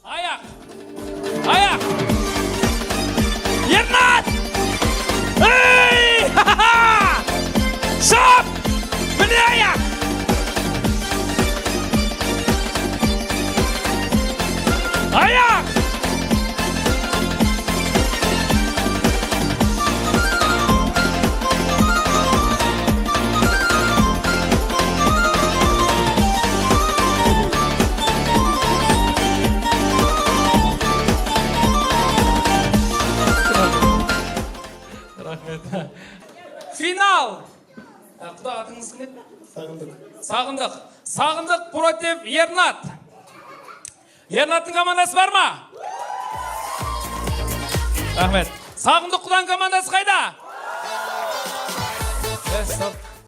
Ayak. Ayak. Ernat. Hey! Şap. Beni ayak. Ayak. Final. Құда атыңыз кім еді? Сағындық. Сағындық против Ернат. Ернаттың командасы бар ма? Рахмет. Сағындық құдан командасы қайда?